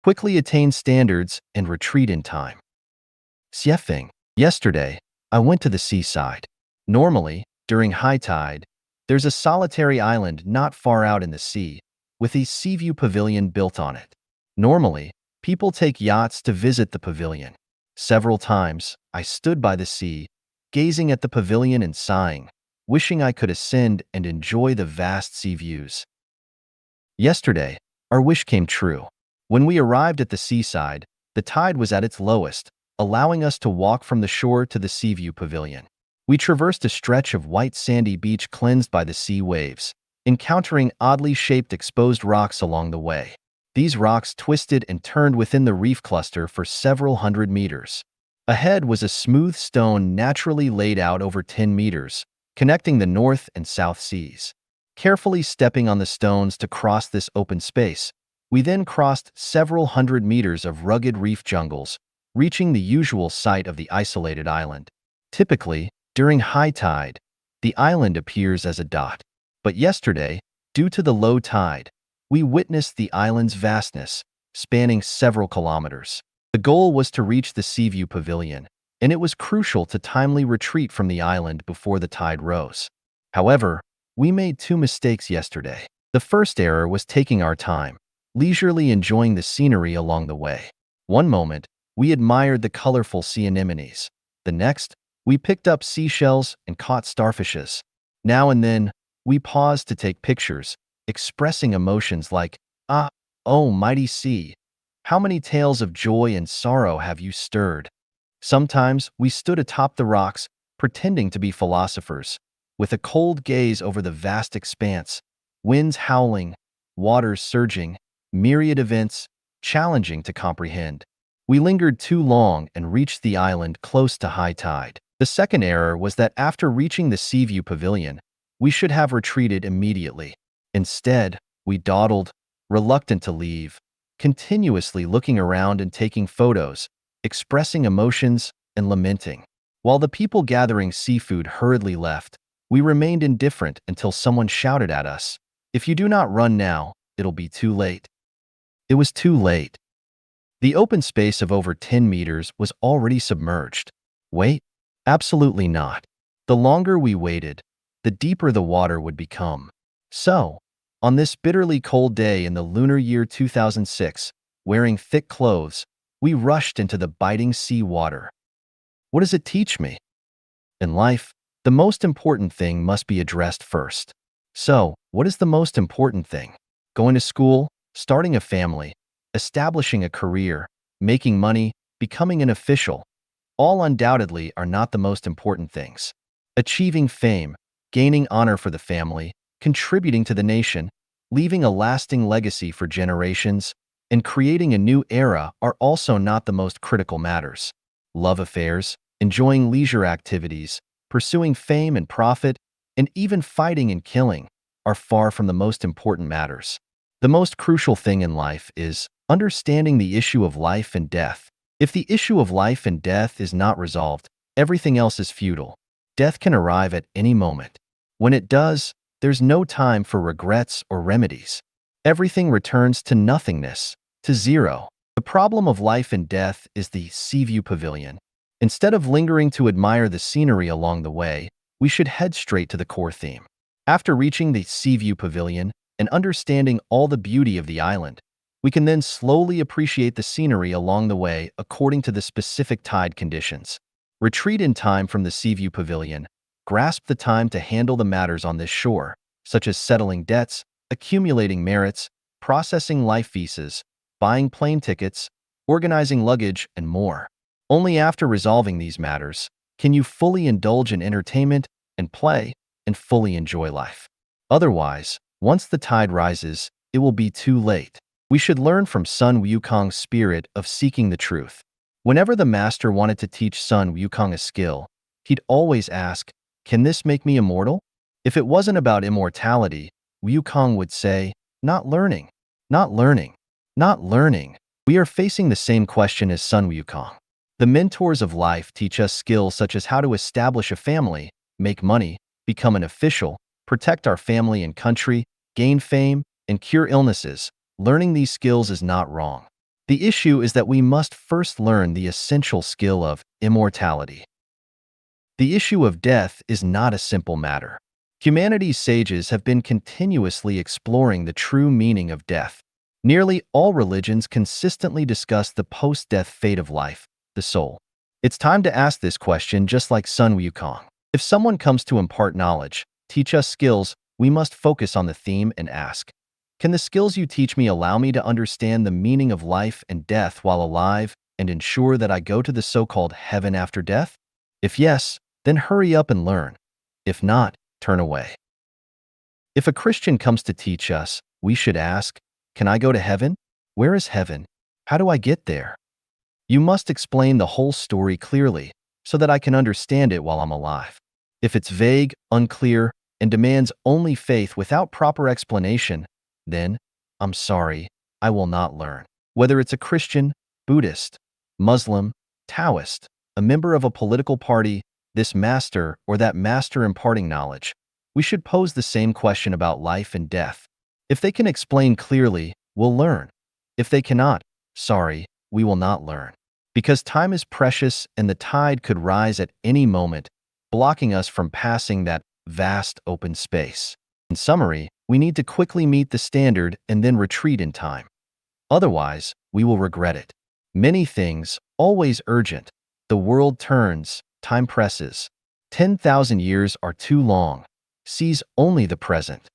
quickly attain standards, and retreat in time. Xiefeng. Yesterday, I went to the seaside. Normally, during high tide, there's a solitary island not far out in the sea, with a sea view pavilion built on it. Normally, people take yachts to visit the pavilion. Several times, I stood by the sea, gazing at the pavilion and sighing, wishing I could ascend and enjoy the vast sea views. Yesterday, our wish came true. When we arrived at the seaside, the tide was at its lowest, allowing us to walk from the shore to the sea view pavilion. We traversed a stretch of white sandy beach cleansed by the sea waves, encountering oddly shaped exposed rocks along the way. These rocks twisted and turned within the reef cluster for several hundred meters. Ahead was a smooth stone naturally laid out over 10 meters, connecting the North and South Seas. Carefully stepping on the stones to cross this open space, we then crossed several hundred meters of rugged reef jungles, reaching the usual site of the isolated island. Typically, during high tide, the island appears as a dot. But yesterday, due to the low tide, we witnessed the island's vastness, spanning several kilometers. The goal was to reach the Seaview Pavilion, and it was crucial to timely retreat from the island before the tide rose. However, we made two mistakes yesterday. The first error was taking our time, leisurely enjoying the scenery along the way. One moment, we admired the colorful sea anemones. The next, we picked up seashells and caught starfishes. Now and then, we paused to take pictures, expressing emotions like, "Ah, oh mighty sea, how many tales of joy and sorrow have you stirred?" Sometimes we stood atop the rocks, pretending to be philosophers, with a cold gaze over the vast expanse, winds howling, waters surging, myriad events challenging to comprehend. We lingered too long and reached the island close to high tide. The second error was that after reaching the Seaview Pavilion, we should have retreated immediately. Instead, we dawdled, reluctant to leave, continuously looking around and taking photos, expressing emotions and lamenting. While the people gathering seafood hurriedly left, we remained indifferent until someone shouted at us, "If you do not run now, it'll be too late." It was too late. The open space of over 10 meters was already submerged. Wait? Absolutely not. The longer we waited, the deeper the water would become. So, on this bitterly cold day in the lunar year 2006, wearing thick clothes, we rushed into the biting sea water. What does it teach me? In life, the most important thing must be addressed first. So, what is the most important thing? Going to school, starting a family, establishing a career, making money, becoming an official, all undoubtedly are not the most important things. Achieving fame, gaining honor for the family, contributing to the nation, leaving a lasting legacy for generations, and creating a new era are also not the most critical matters. Love affairs, enjoying leisure activities, pursuing fame and profit, and even fighting and killing are far from the most important matters. The most crucial thing in life is understanding the issue of life and death. If the issue of life and death is not resolved, everything else is futile. Death can arrive at any moment. When it does, there's no time for regrets or remedies. Everything returns to nothingness, to zero. The problem of life and death is the Seaview Pavilion. Instead of lingering to admire the scenery along the way, we should head straight to the core theme. After reaching the Seaview Pavilion and understanding all the beauty of the island, we can then slowly appreciate the scenery along the way according to the specific tide conditions. Retreat in time from the Seaview Pavilion. Grasp the time to handle the matters on this shore, such as settling debts, accumulating merits, processing life visas, buying plane tickets, organizing luggage, and more. Only after resolving these matters can you fully indulge in entertainment and play and fully enjoy life. Otherwise, once the tide rises, it will be too late. We should learn from Sun Wukong's spirit of seeking the truth. Whenever the master wanted to teach Sun Wukong a skill, he'd always ask, "Can this make me immortal?" If it wasn't about immortality, Wukong would say, "Not learning, not learning, not learning." We are facing the same question as Sun Wukong. The mentors of life teach us skills such as how to establish a family, make money, become an official, protect our family and country, gain fame, and cure illnesses. Learning these skills is not wrong. The issue is that we must first learn the essential skill of immortality. The issue of death is not a simple matter. Humanity's sages have been continuously exploring the true meaning of death. Nearly all religions consistently discuss the post-death fate of life, the soul. It's time to ask this question just like Sun Wukong. If someone comes to impart knowledge, teach us skills, we must focus on the theme and ask, can the skills you teach me allow me to understand the meaning of life and death while alive and ensure that I go to the so-called heaven after death? If yes, then hurry up and learn. If not, turn away. If a Christian comes to teach us, we should ask, can I go to heaven? Where is heaven? How do I get there? You must explain the whole story clearly so that I can understand it while I'm alive. If it's vague, unclear, and demands only faith without proper explanation, then, I'm sorry, I will not learn. Whether it's a Christian, Buddhist, Muslim, Taoist, a member of a political party, this master or that master imparting knowledge, we should pose the same question about life and death. If they can explain clearly, we'll learn. If they cannot, sorry, we will not learn. Because time is precious and the tide could rise at any moment, blocking us from passing that vast open space. In summary, we need to quickly meet the standard and then retreat in time. Otherwise, we will regret it. Many things, always urgent. The world turns, time presses. 10,000 years are too long. Seize only the present.